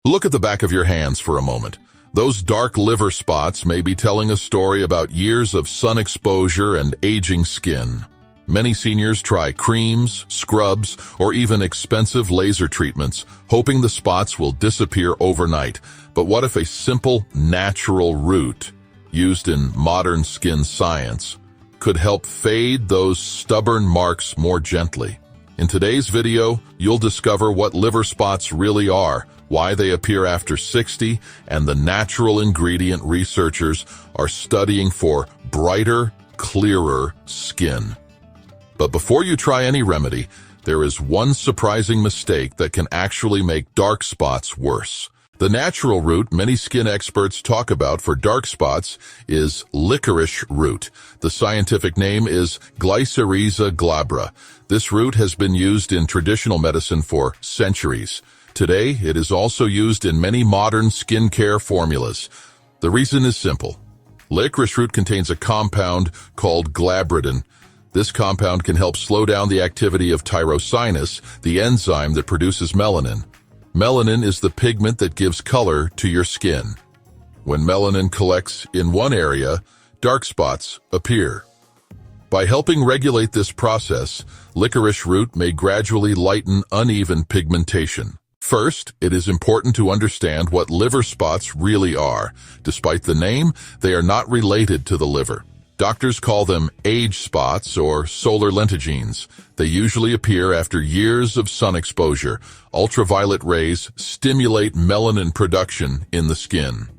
Look at the back of your hands for a moment. Those dark liver spots may be telling a story about years of sun exposure and aging skin. Many seniors try creams, scrubs, or even expensive laser treatments, hoping the spots will disappear overnight. But what if a simple, natural root, used in modern skin science, could help fade those stubborn marks more gently? In today's video, you'll discover what liver spots really are, why they appear after 60, and the natural ingredient researchers are studying for brighter, clearer skin. But before you try any remedy, there is one surprising mistake that can actually make dark spots worse. The natural root many skin experts talk about for dark spots is licorice root. The scientific name is Glycyrrhiza glabra. This root has been used in traditional medicine for centuries. Today, it is also used in many modern skincare formulas. The reason is simple. Licorice root contains a compound called glabridin. This compound can help slow down the activity of tyrosinase, the enzyme that produces melanin. Melanin is the pigment that gives color to your skin. When melanin collects in one area, dark spots appear. By helping regulate this process, licorice root may gradually lighten uneven pigmentation. First, it is important to understand what liver spots really are. Despite the name, they are not related to the liver. Doctors call them age spots or solar lentigines. They usually appear after years of sun exposure. Ultraviolet rays stimulate melanin production in the skin.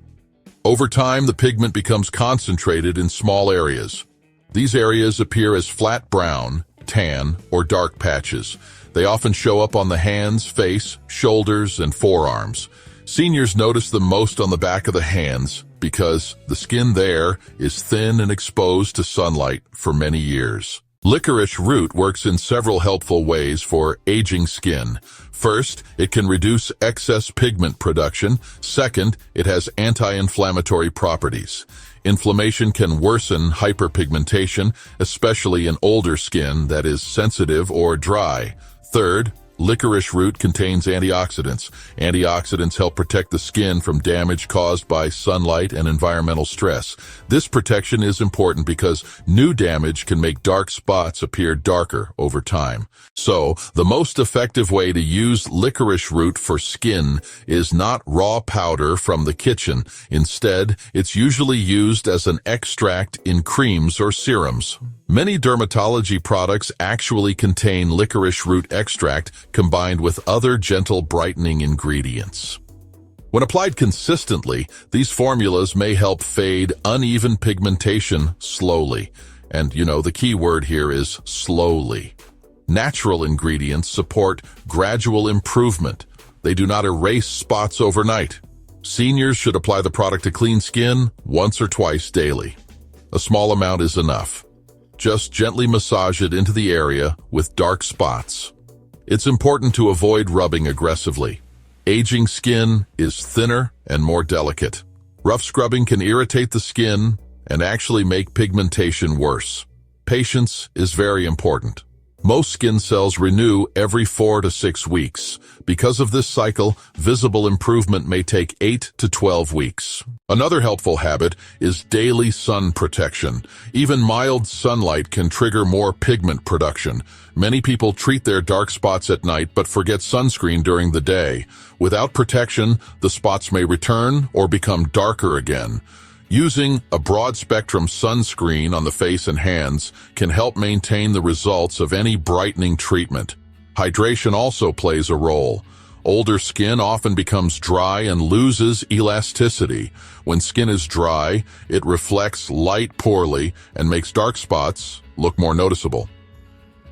Over time, the pigment becomes concentrated in small areas. These areas appear as flat brown, tan, or dark patches. They often show up on the hands, face, shoulders, and forearms. Seniors notice them most on the back of the hands because the skin there is thin and exposed to sunlight for many years. Licorice root works in several helpful ways for aging skin. First, it can reduce excess pigment production. Second, it has anti-inflammatory properties. Inflammation can worsen hyperpigmentation, especially in older skin that is sensitive or dry. Third, licorice root contains antioxidants. Antioxidants help protect the skin from damage caused by sunlight and environmental stress. This protection is important because new damage can make dark spots appear darker over time. So, the most effective way to use licorice root for skin is not raw powder from the kitchen. Instead, it's usually used as an extract in creams or serums. Many dermatology products actually contain licorice root extract combined with other gentle brightening ingredients. When applied consistently, these formulas may help fade uneven pigmentation slowly. And the key word here is slowly. Natural ingredients support gradual improvement. They do not erase spots overnight. Seniors should apply the product to clean skin once or twice daily. A small amount is enough. Just gently massage it into the area with dark spots. It's important to avoid rubbing aggressively. Aging skin is thinner and more delicate. Rough scrubbing can irritate the skin and actually make pigmentation worse. Patience is very important. Most skin cells renew every 4 to 6 weeks. Because of this cycle, visible improvement may take 8 to 12 weeks. Another helpful habit is daily sun protection. Even mild sunlight can trigger more pigment production. Many people treat their dark spots at night but forget sunscreen during the day. Without protection, the spots may return or become darker again. Using a broad-spectrum sunscreen on the face and hands can help maintain the results of any brightening treatment. Hydration also plays a role. Older skin often becomes dry and loses elasticity. When skin is dry, it reflects light poorly and makes dark spots look more noticeable.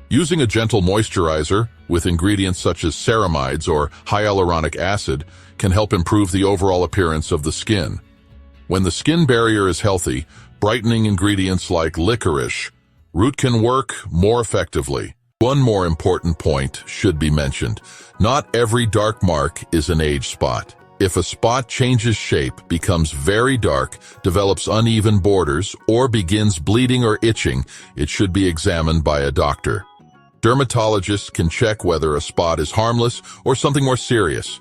Using a gentle moisturizer with ingredients such as ceramides or hyaluronic acid can help improve the overall appearance of the skin. When the skin barrier is healthy, brightening ingredients like licorice root can work more effectively. One more important point should be mentioned. Not every dark mark is an age spot. If a spot changes shape, becomes very dark, develops uneven borders, or begins bleeding or itching, it should be examined by a doctor. Dermatologists can check whether a spot is harmless or something more serious.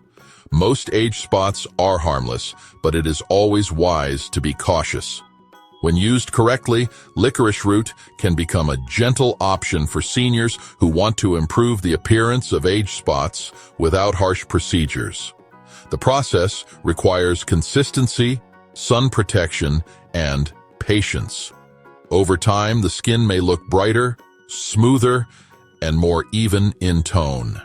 Most age spots are harmless, but it is always wise to be cautious. When used correctly, licorice root can become a gentle option for seniors who want to improve the appearance of age spots without harsh procedures. The process requires consistency, sun protection, and patience. Over time, the skin may look brighter, smoother, and more even in tone.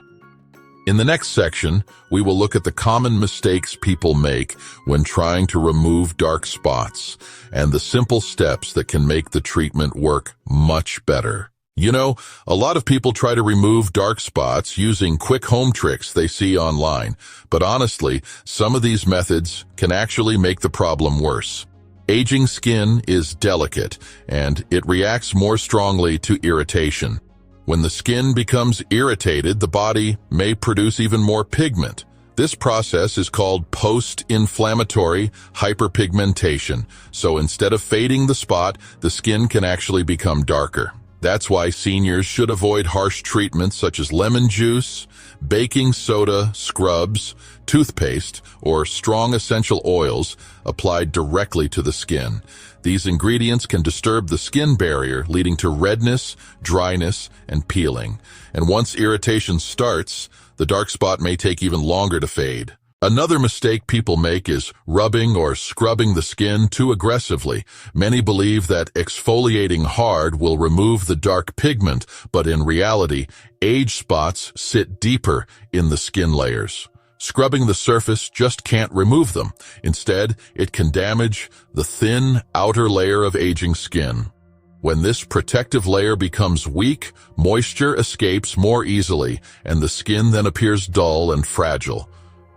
In the next section, we will look at the common mistakes people make when trying to remove dark spots and the simple steps that can make the treatment work much better. You know, a lot of people try to remove dark spots using quick home tricks they see online, but honestly, some of these methods can actually make the problem worse. Aging skin is delicate, and it reacts more strongly to irritation. When the skin becomes irritated, the body may produce even more pigment. This process is called post-inflammatory hyperpigmentation, so instead of fading the spot, the skin can actually become darker. That's why seniors should avoid harsh treatments such as lemon juice, baking soda, scrubs, toothpaste, or strong essential oils applied directly to the skin. These ingredients can disturb the skin barrier, leading to redness, dryness, and peeling. And once irritation starts, the dark spot may take even longer to fade. Another mistake people make is rubbing or scrubbing the skin too aggressively. Many believe that exfoliating hard will remove the dark pigment, but in reality, age spots sit deeper in the skin layers. Scrubbing the surface just can't remove them. Instead, it can damage the thin outer layer of aging skin. When this protective layer becomes weak, moisture escapes more easily, and the skin then appears dull and fragile.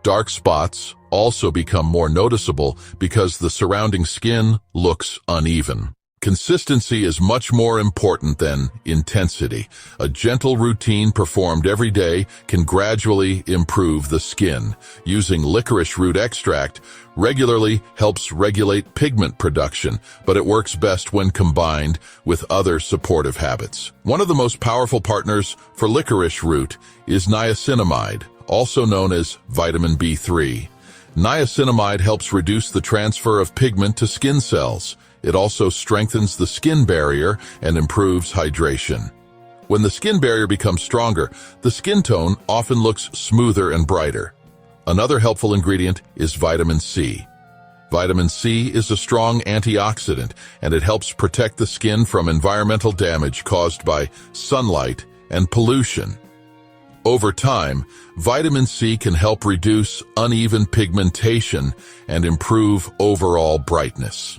Dark spots also become more noticeable because the surrounding skin looks uneven. Consistency is much more important than intensity. A gentle routine performed every day can gradually improve the skin. Using licorice root extract regularly helps regulate pigment production, but it works best when combined with other supportive habits. One of the most powerful partners for licorice root is niacinamide, also known as vitamin B3. Niacinamide helps reduce the transfer of pigment to skin cells. It also strengthens the skin barrier and improves hydration. When the skin barrier becomes stronger, the skin tone often looks smoother and brighter. Another helpful ingredient is vitamin C. Vitamin C is a strong antioxidant, and it helps protect the skin from environmental damage caused by sunlight and pollution. Over time, vitamin C can help reduce uneven pigmentation and improve overall brightness.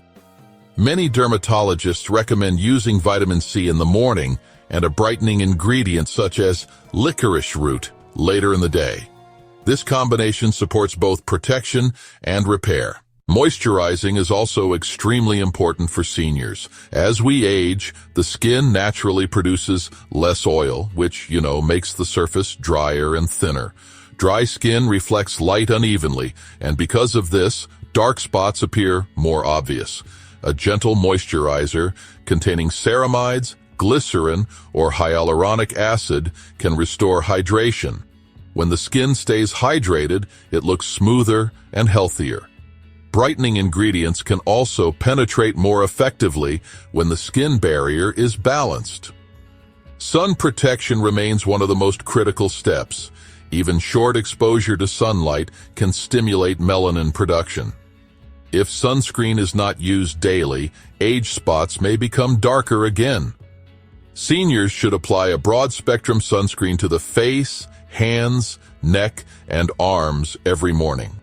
Many dermatologists recommend using vitamin C in the morning and a brightening ingredient such as licorice root later in the day. This combination supports both protection and repair. Moisturizing is also extremely important for seniors. As we age, the skin naturally produces less oil, which, makes the surface drier and thinner. Dry skin reflects light unevenly, and because of this, dark spots appear more obvious. A gentle moisturizer containing ceramides, glycerin, or hyaluronic acid can restore hydration. When the skin stays hydrated, it looks smoother and healthier. Brightening ingredients can also penetrate more effectively when the skin barrier is balanced. Sun protection remains one of the most critical steps. Even short exposure to sunlight can stimulate melanin production. If sunscreen is not used daily, age spots may become darker again. Seniors should apply a broad-spectrum sunscreen to the face, hands, neck, and arms every morning.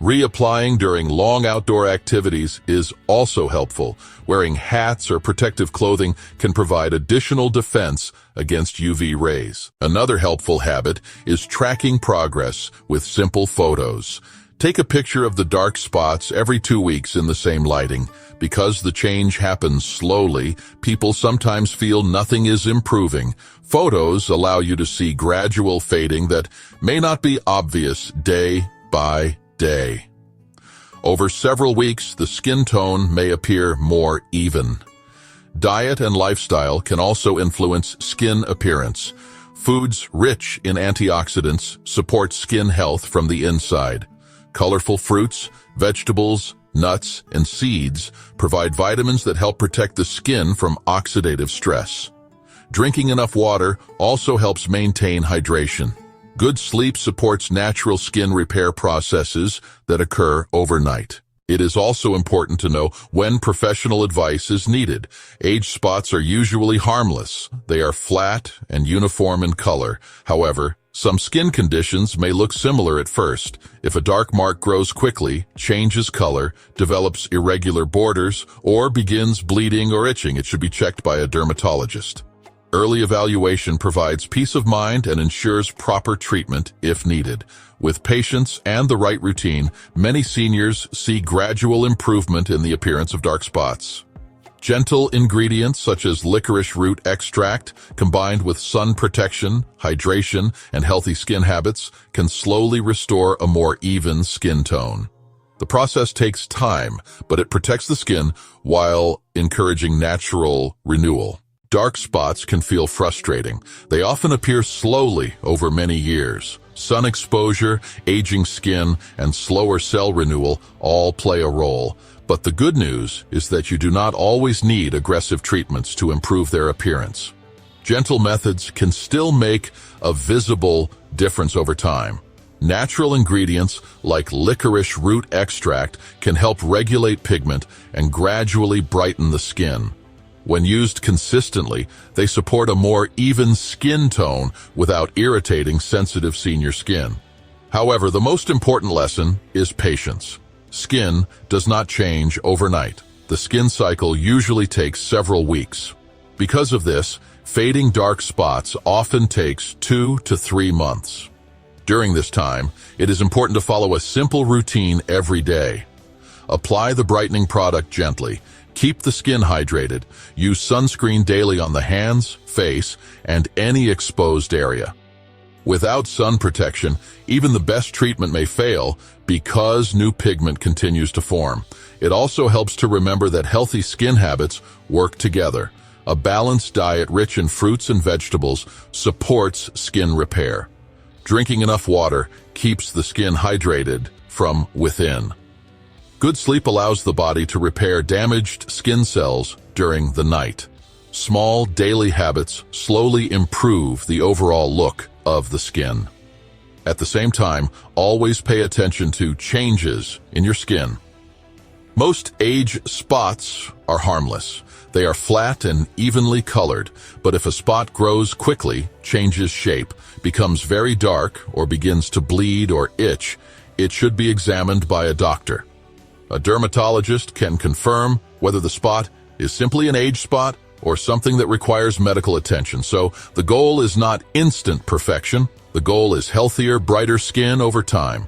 Reapplying during long outdoor activities is also helpful. Wearing hats or protective clothing can provide additional defense against UV rays. Another helpful habit is tracking progress with simple photos. Take a picture of the dark spots every 2 weeks in the same lighting. Because the change happens slowly, people sometimes feel nothing is improving. Photos allow you to see gradual fading that may not be obvious day by day. Over several weeks, the skin tone may appear more even. Diet and lifestyle can also influence skin appearance. Foods rich in antioxidants support skin health from the inside. Colorful fruits, vegetables, nuts, and seeds provide vitamins that help protect the skin from oxidative stress. Drinking enough water also helps maintain hydration. Good sleep supports natural skin repair processes that occur overnight. It is also important to know when professional advice is needed. Age spots are usually harmless. They are flat and uniform in color. However, some skin conditions may look similar at first. If a dark mark grows quickly, changes color, develops irregular borders, or begins bleeding or itching, it should be checked by a dermatologist. Early evaluation provides peace of mind and ensures proper treatment if needed. With patience and the right routine, many seniors see gradual improvement in the appearance of dark spots. Gentle ingredients such as licorice root extract, combined with sun protection, hydration, and healthy skin habits, can slowly restore a more even skin tone. The process takes time, but it protects the skin while encouraging natural renewal. Dark spots can feel frustrating. They often appear slowly over many years. Sun exposure, aging skin, and slower cell renewal all play a role. But the good news is that you do not always need aggressive treatments to improve their appearance. Gentle methods can still make a visible difference over time. Natural ingredients like licorice root extract can help regulate pigment and gradually brighten the skin. When used consistently, they support a more even skin tone without irritating sensitive senior skin. However, the most important lesson is patience. Skin does not change overnight. The skin cycle usually takes several weeks. Because of this, fading dark spots often takes 2 to 3 months. During this time, it is important to follow a simple routine every day. Apply the brightening product gently. Keep the skin hydrated. Use sunscreen daily on the hands, face, and any exposed area. Without sun protection, even the best treatment may fail because new pigment continues to form. It also helps to remember that healthy skin habits work together. A balanced diet rich in fruits and vegetables supports skin repair. Drinking enough water keeps the skin hydrated from within. Good sleep allows the body to repair damaged skin cells during the night. Small daily habits slowly improve the overall look of the skin. At the same time, always pay attention to changes in your skin. Most age spots are harmless. They are flat and evenly colored, but if a spot grows quickly, changes shape, becomes very dark, or begins to bleed or itch, it should be examined by a doctor. A dermatologist can confirm whether the spot is simply an age spot or something that requires medical attention. So the goal is not instant perfection. The goal is healthier, brighter skin over time.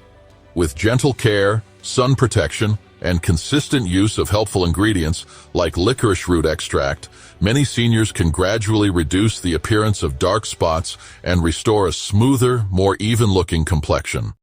With gentle care, sun protection, and consistent use of helpful ingredients like licorice root extract, many seniors can gradually reduce the appearance of dark spots and restore a smoother, more even-looking complexion.